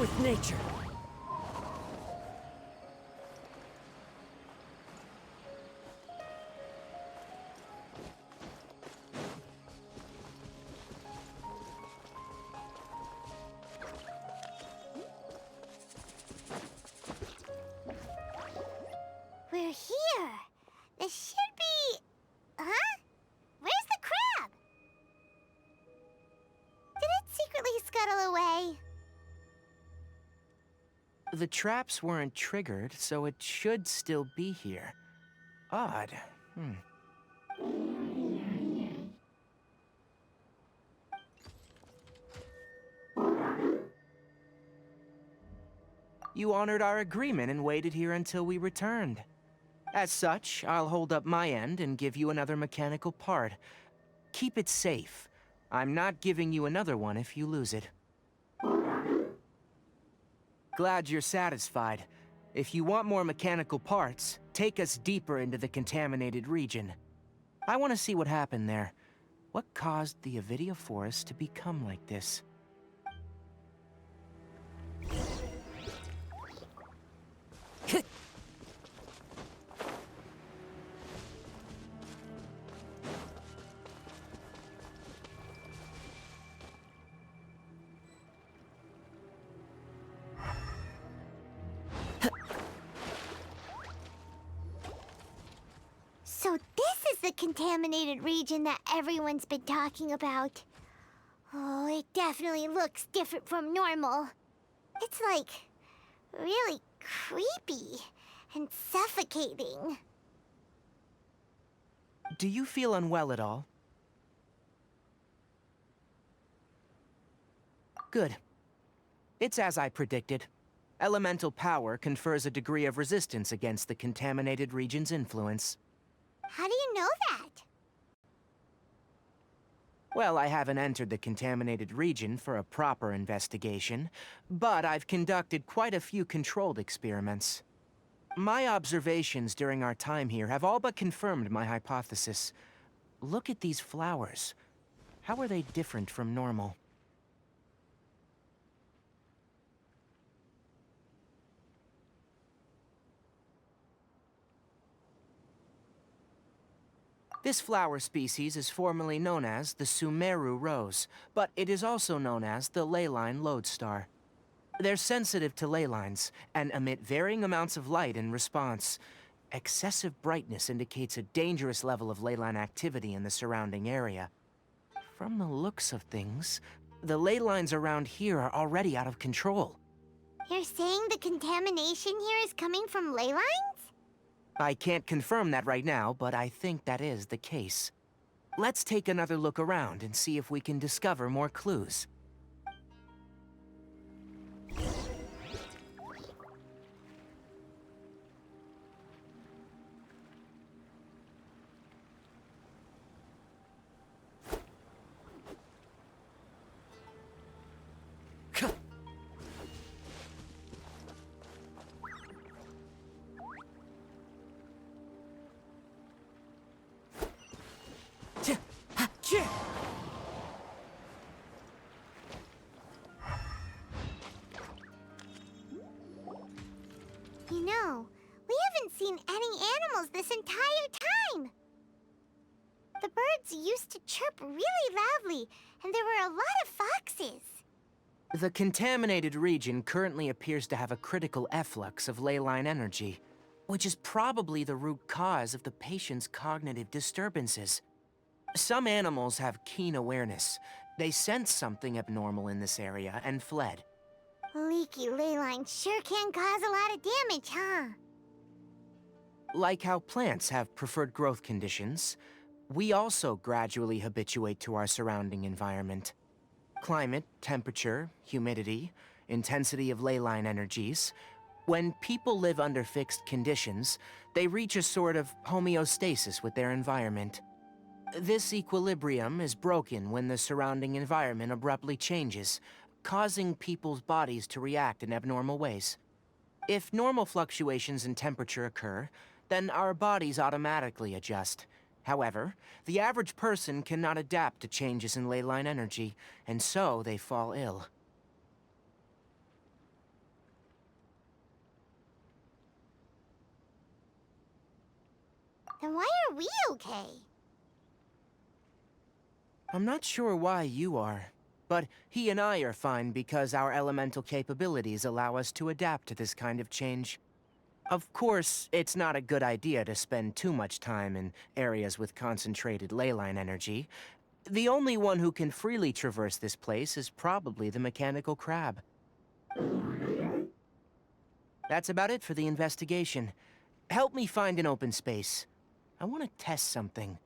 with nature. We're here. This should be... Huh? Where's the crab? Did it secretly scuttle away? The traps weren't triggered, so it should still be here. Odd. You honored our agreement and waited here until we returned. As such, I'll hold up my end and give you another mechanical part. Keep it safe. I'm not giving you another one if you lose it. Glad you're satisfied. If you want more mechanical parts, take us deeper into the contaminated region. I want to see what happened there. What caused the Avidia forest to become like this? So this is the contaminated region that everyone's been talking about. Oh, it definitely looks different from normal. It's like really creepy and suffocating. Do you feel unwell at all? Good. It's as I predicted. Elemental power confers a degree of resistance against the contaminated region's influence. How do you know that? Well, I haven't entered the contaminated region for a proper investigation, but I've conducted quite a few controlled experiments. My observations during our time here have all but confirmed my hypothesis. Look at these flowers. How are they different from normal? This flower species is formerly known as the Sumeru rose, but it is also known as the leyline lodestar. They're sensitive to ley lines and emit varying amounts of light in response. Excessive brightness indicates a dangerous level of ley line activity in the surrounding area. From the looks of things, the ley lines around here are already out of control. You're saying the contamination here is coming from ley lines? I can't confirm that right now, but I think that is the case. Let's take another look around and see if we can discover more clues. You know, we haven't seen any animals this entire time. The birds used to chirp really loudly, and there were a lot of foxes. The contaminated region currently appears to have a critical efflux of ley line energy, which is probably the root cause of the patient's cognitive disturbances. Some animals have keen awareness. They sensed something abnormal in this area and fled. Leaky ley lines sure can cause a lot of damage, huh? Like how plants have preferred growth conditions, we also gradually habituate to our surrounding environment. Climate, temperature, humidity, intensity of ley line energies. When people live under fixed conditions, they reach a sort of homeostasis with their environment. This equilibrium is broken when the surrounding environment abruptly changes, causing people's bodies to react in abnormal ways. If normal fluctuations in temperature occur, then our bodies automatically adjust. However, the average person cannot adapt to changes in ley line energy, and so they fall ill. Then why are we okay? I'm not sure why you are, but he and I are fine because our elemental capabilities allow us to adapt to this kind of change. Of course, it's not a good idea to spend too much time in areas with concentrated leyline energy. The only one who can freely traverse this place is probably the mechanical crab. That's about it for the investigation. Help me find an open space. I want to test something.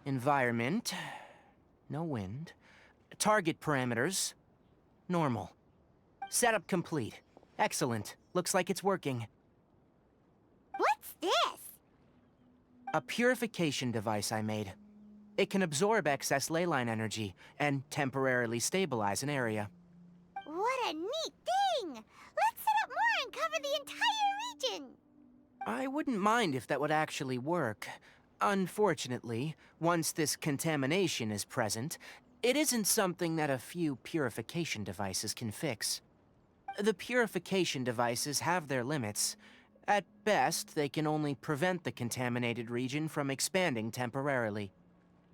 Environment. No wind. Target parameters. Normal. Setup complete. Excellent. Looks like it's working. What's this? A purification device I made. It can absorb excess leyline energy and temporarily stabilize an area. What a neat thing! Let's set up more and cover the entire region! I wouldn't mind if that would actually work. Unfortunately, once this contamination is present, it isn't something that a few purification devices can fix. The purification devices have their limits. At best, they can only prevent the contaminated region from expanding temporarily.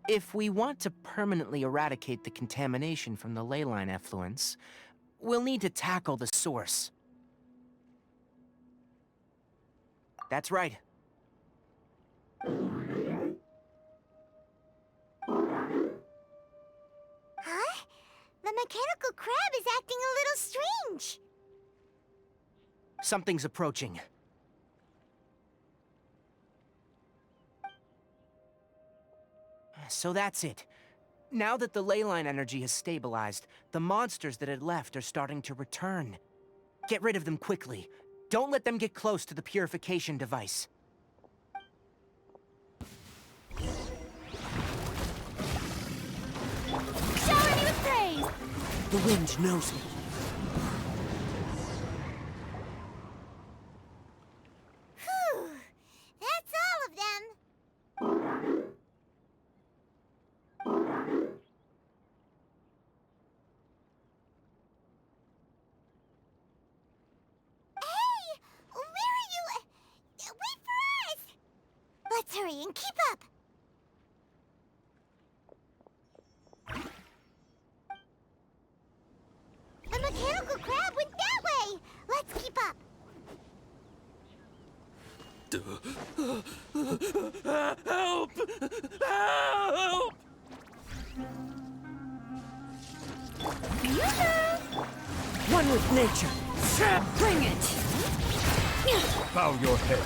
If we want to permanently eradicate the contamination from the leyline effluence, we'll need to tackle the source. That's right. Huh? The mechanical crab is acting a little strange. Something's approaching. So that's it. Now that the leyline energy has stabilized, the monsters that had left are starting to return. Get rid of them quickly. Don't let them get close to the purification device. Shower me with praise! The wind knows me. Whew! That's all of them! Hey! Where are you? Wait for us! Let's hurry and keep up! The mechanical crab went that way! Let's keep up! Help! Help! One with nature. Bring it! Bow your head.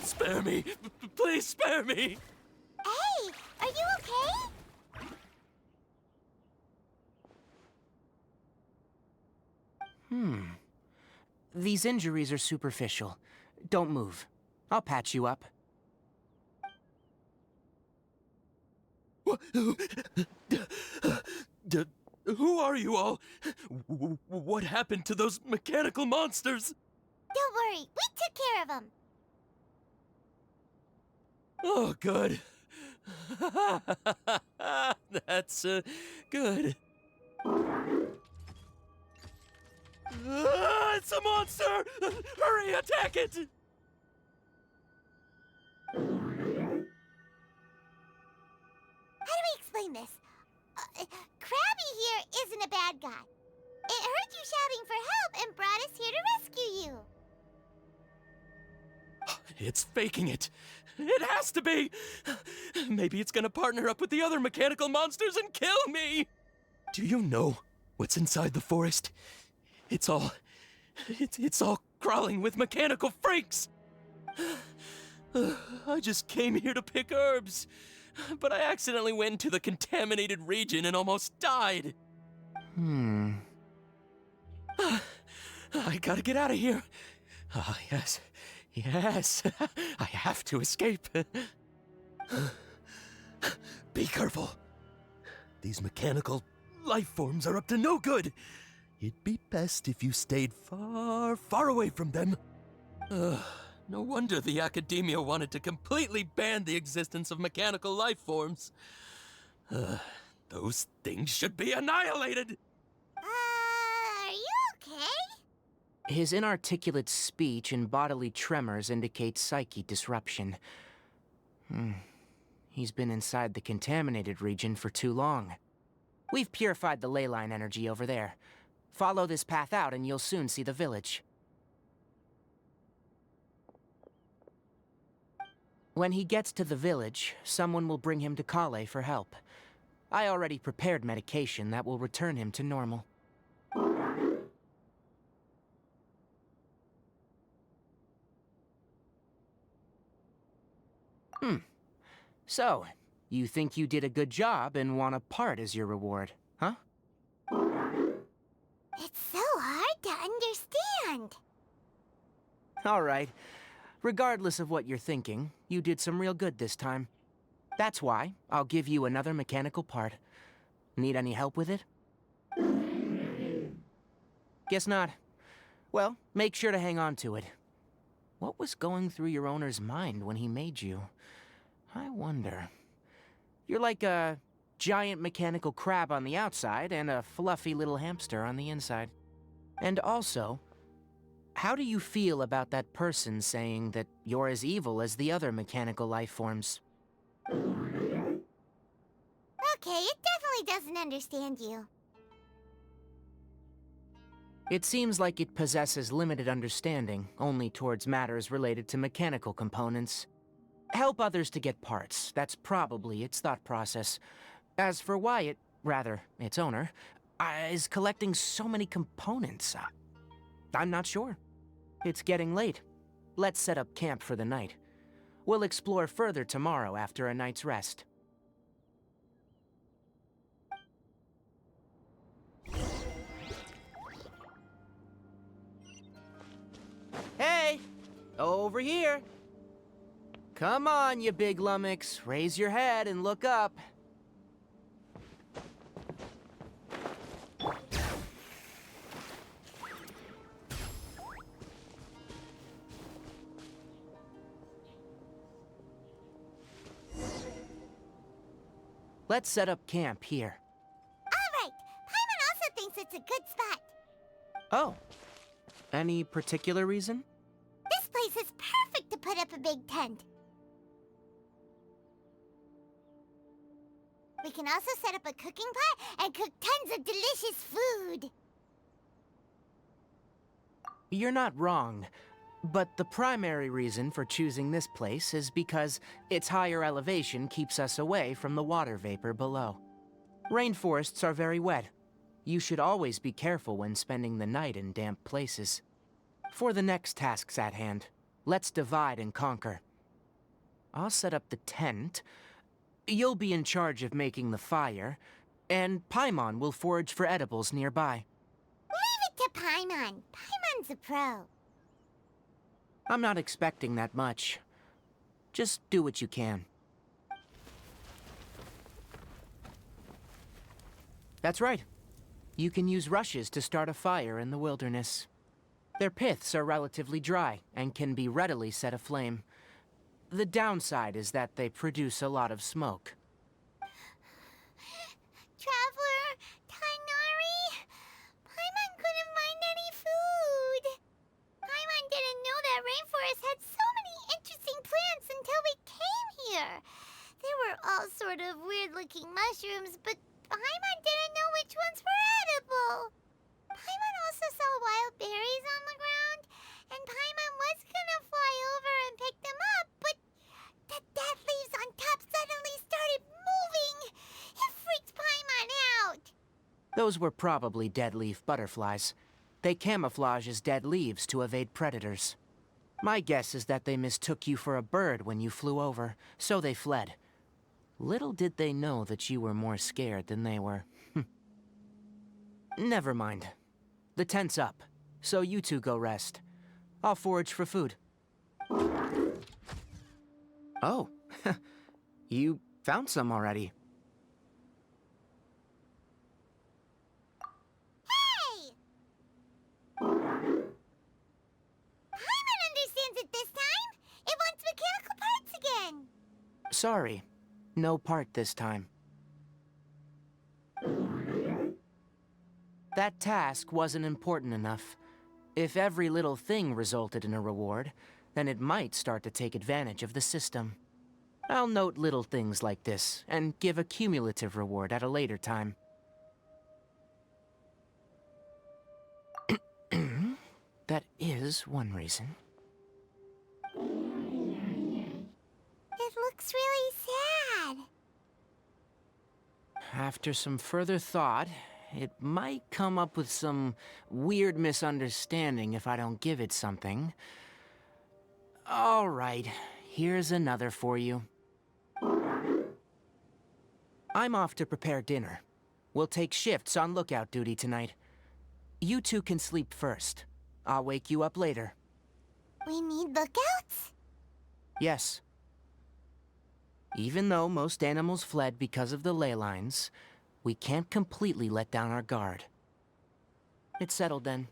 Spare me! Please spare me! Hey! Are you okay? These injuries are superficial. Don't move. I'll patch you up. Who are you all? What happened to those mechanical monsters? Don't worry, we took care of them. Oh, good. That's good. It's a monster! Hurry, attack it! How do we explain this? Krabby here isn't a bad guy. It heard you shouting for help and brought us here to rescue you. It's faking it. It has to be. Maybe it's gonna partner up with the other mechanical monsters and kill me. Do you know what's inside the forest? It's all crawling with mechanical freaks. I just came here to pick herbs, but I accidentally went into the contaminated region and almost died. I gotta get out of here. Ah, yes. Yes. I have to escape. Be careful. These mechanical life forms are up to no good. It'd be best if you stayed far, far away from them. No wonder the academia wanted to completely ban the existence of mechanical life forms. Those things should be annihilated! Are you okay? His inarticulate speech and bodily tremors indicate psyche disruption. He's been inside the contaminated region for too long. We've purified the ley line energy over there. Follow this path out and you'll soon see the village. When he gets to the village, someone will bring him to Kale for help. I already prepared medication that will return him to normal. So, you think you did a good job and want a part as your reward, huh? It's so hard to understand. All right. Regardless of what you're thinking, you did some real good this time. That's why I'll give you another mechanical part. Need any help with it? Guess not. Well, make sure to hang on to it. What was going through your owner's mind when he made you? I wonder. You're like a giant mechanical crab on the outside and a fluffy little hamster on the inside. And also, how do you feel about that person saying that you're as evil as the other mechanical life forms? Okay, it definitely doesn't understand you. It seems like it possesses limited understanding, only towards matters related to mechanical components. Help others to get parts, that's probably its thought process. As for why it, rather, its owner, is collecting so many components, I'm not sure. It's getting late. Let's set up camp for the night. We'll explore further tomorrow after a night's rest. Hey! Over here! Come on, you big lummox. Raise your head and look up. Let's set up camp here. All right, Paimon also thinks it's a good spot. Oh. Any particular reason? This place is perfect to put up a big tent. We can also set up a cooking pot and cook tons of delicious food. You're not wrong, but the primary reason for choosing this place is because its higher elevation keeps us away from the water vapor below. Rainforests are very wet. You should always be careful when spending the night in damp places. For the next tasks at hand, let's divide and conquer. I'll set up the tent. You'll be in charge of making the fire, and Paimon will forage for edibles nearby. Leave it to Paimon. Paimon's a pro. I'm not expecting that much. Just do what you can. That's right. You can use rushes to start a fire in the wilderness. Their piths are relatively dry and can be readily set aflame. The downside is that they produce a lot of smoke. Traveler, Tainari, Paimon couldn't find any food. Paimon didn't know that rainforest had so many interesting plants until we came here. There were all sort of weird-looking mushrooms, but Paimon didn't know which ones were edible. Paimon also saw wild berries on the ground, and Paimon was gonna fly over and pick them up, but the dead leaves on top suddenly started moving. It freaked Paimon out. Those were probably dead leaf butterflies. They camouflage as dead leaves to evade predators. My guess is that they mistook you for a bird when you flew over, so they fled. Little did they know that you were more scared than they were. Never mind. The tent's up. So you two go rest. I'll forage for food. Oh, you found some already. Hey! Paimon understands it this time! It wants mechanical parts again! Sorry, no part this time. That task wasn't important enough. If every little thing resulted in a reward, then it might start to take advantage of the system. I'll note little things like this, and give a cumulative reward at a later time. That is one reason. It looks really sad. After some further thought, it might come up with some weird misunderstanding if I don't give it something. All right, here's another for you. I'm off to prepare dinner. We'll take shifts on lookout duty tonight. You two can sleep first. I'll wake you up later. We need lookouts? Yes. Even though most animals fled because of the ley lines, we can't completely let down our guard. It's settled then.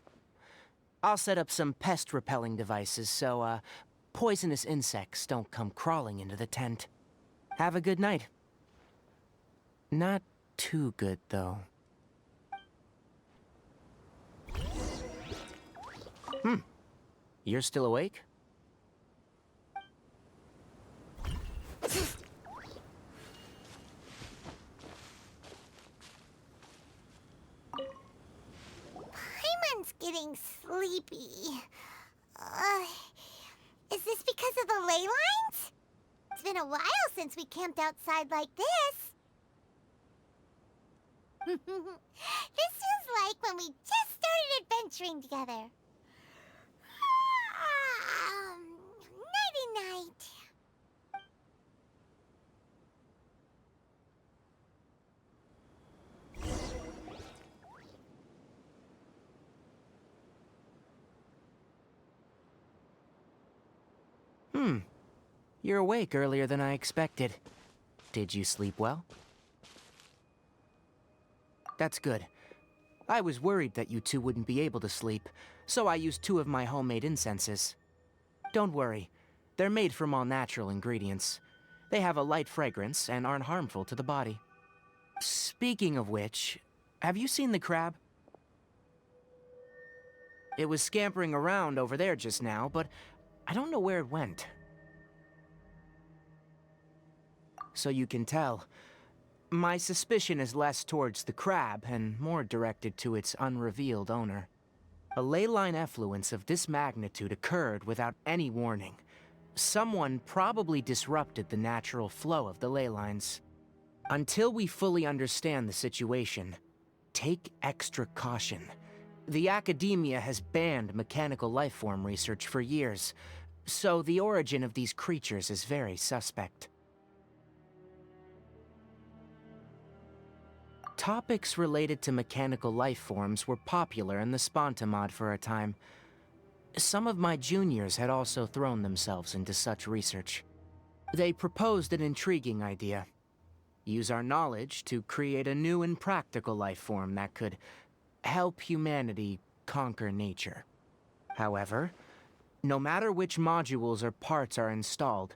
I'll set up some pest-repelling devices so, poisonous insects don't come crawling into the tent. Have a good night. Not too good, though. You're still awake? Paimon's getting sleepy. Is this because of the ley lines? It's been a while since we camped outside like this. This feels like when we just started adventuring together. Nighty-night. You're awake earlier than I expected. Did you sleep well? That's good. I was worried that you two wouldn't be able to sleep, so I used 2 of my homemade incenses. Don't worry, they're made from all natural ingredients. They have a light fragrance and aren't harmful to the body. Speaking of which, have you seen the crab? It was scampering around over there just now, but I don't know where it went. So you can tell, my suspicion is less towards the crab and more directed to its unrevealed owner. A ley line effluence of this magnitude occurred without any warning. Someone probably disrupted the natural flow of the ley lines. Until we fully understand the situation, take extra caution. The academia has banned mechanical lifeform research for years, so the origin of these creatures is very suspect. Topics related to mechanical lifeforms were popular in the Sponta mod for a time. Some of my juniors had also thrown themselves into such research. They proposed an intriguing idea. Use our knowledge to create a new and practical lifeform that could help humanity conquer nature. However, no matter which modules or parts are installed,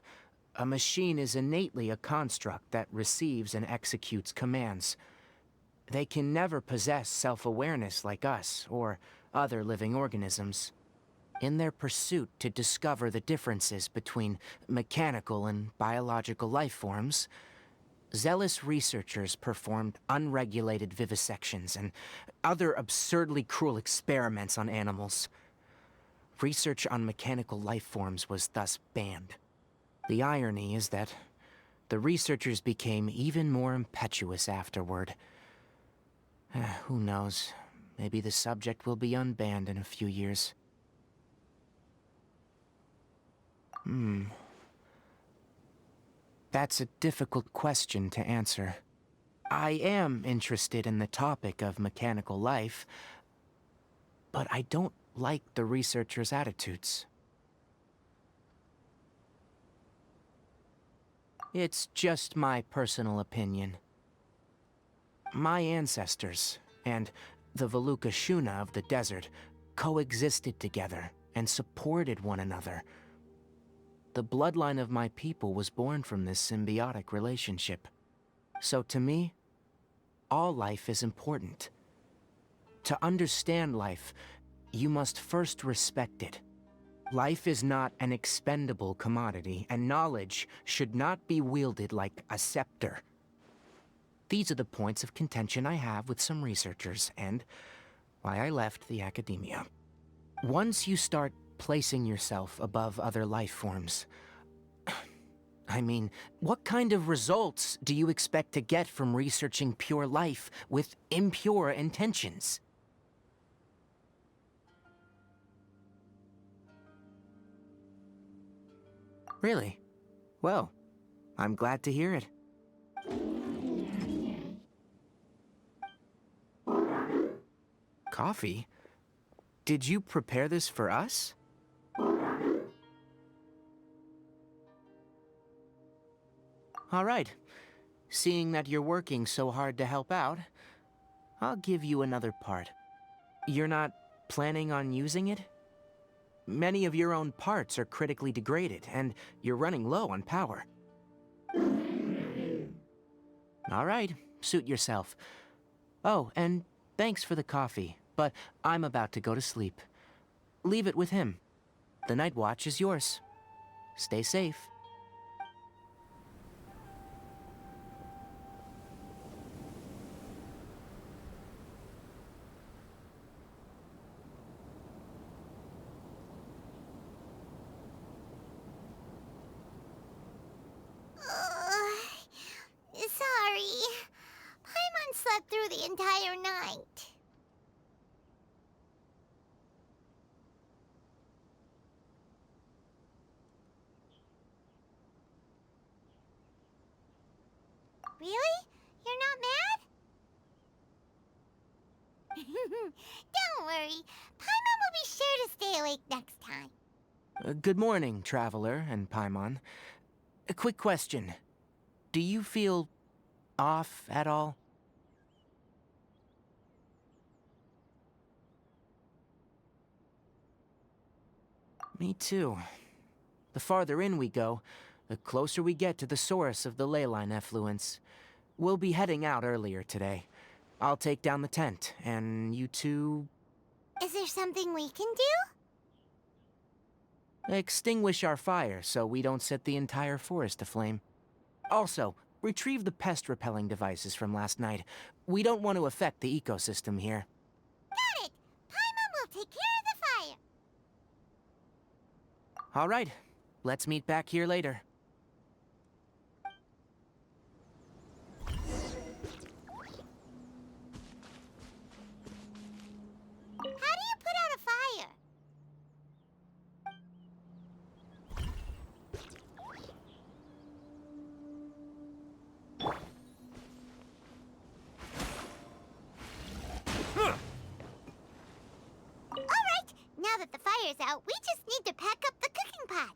a machine is innately a construct that receives and executes commands. They can never possess self-awareness like us or other living organisms. In their pursuit to discover the differences between mechanical and biological life forms, zealous researchers performed unregulated vivisections and other absurdly cruel experiments on animals. Research on mechanical life forms was thus banned. The irony is that the researchers became even more impetuous afterward. Who knows? Maybe the subject will be unbanned in a few years. That's a difficult question to answer. I am interested in the topic of mechanical life, but I don't like the researchers' attitudes. It's just my personal opinion. My ancestors and the Veluca Shuna of the desert coexisted together and supported one another. The bloodline of my people was born from this symbiotic relationship. So to me, all life is important. To understand life, you must first respect it. Life is not an expendable commodity, and knowledge should not be wielded like a scepter. These are the points of contention I have with some researchers, and why I left the academia. Once you start placing yourself above other life forms, I mean, what kind of results do you expect to get from researching pure life with impure intentions? Really? Well, I'm glad to hear it. Coffee? Did you prepare this for us? All right. Seeing that you're working so hard to help out, I'll give you another part. You're not planning on using it? Many of your own parts are critically degraded, and you're running low on power. All right, suit yourself. Oh, and thanks for the coffee, but I'm about to go to sleep. Leave it with him. The night watch is yours. Stay safe. Sorry. Paimon slept through the entire night. Really? You're not mad? Don't worry. Paimon will be sure to stay awake next time. Good morning, Traveler and Paimon. A quick question. Do you feel off at all? Me too. The farther in we go, the closer we get to the source of the ley line effluence. We'll be heading out earlier today. I'll take down the tent, and you two... Is there something we can do? extinguish our fire so we don't set the entire forest aflame. Also, retrieve the pest-repelling devices from last night. We don't want to affect the ecosystem here. Got it! Paimon will take care of the fire. All right, let's meet back here later. How do you put out a fire? All right, now that the fire's out, we just need to pack up the cooking pot.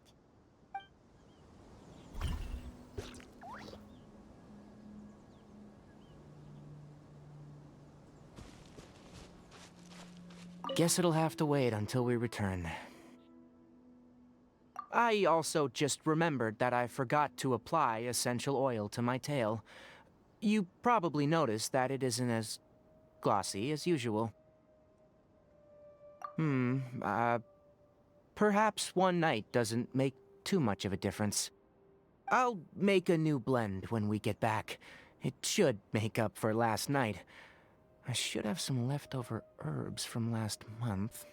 Guess it'll have to wait until we return. I also just remembered that I forgot to apply essential oil to my tail. You probably noticed that it isn't as glossy as usual. Perhaps one night doesn't make too much of a difference. I'll make a new blend when we get back. It should make up for last night. I should have some leftover herbs from last month.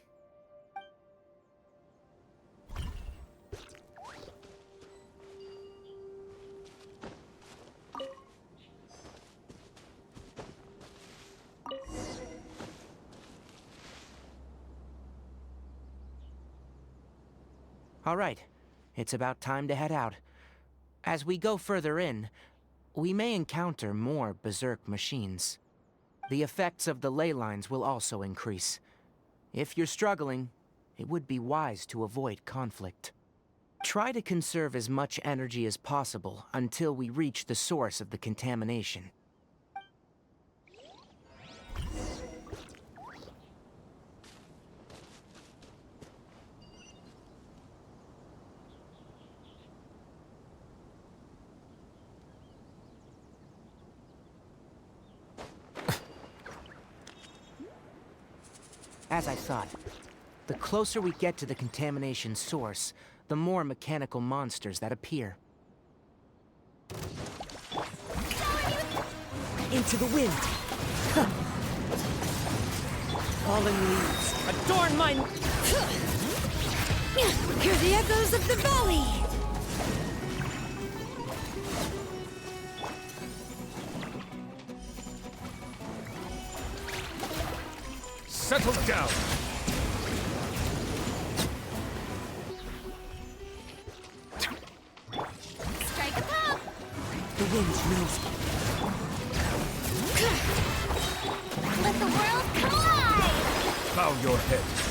All right, it's about time to head out. As we go further in, we may encounter more berserk machines. The effects of the ley lines will also increase. If you're struggling, it would be wise to avoid conflict. Try to conserve as much energy as possible until we reach the source of the contamination. As I thought, the closer we get to the contamination source, the more mechanical monsters that appear. Into the wind! Fallen leaves, adorn my... Hear the echoes of the valley! Settle down! Strike a pop! The wind knows me. Let the world collide! Bow your head.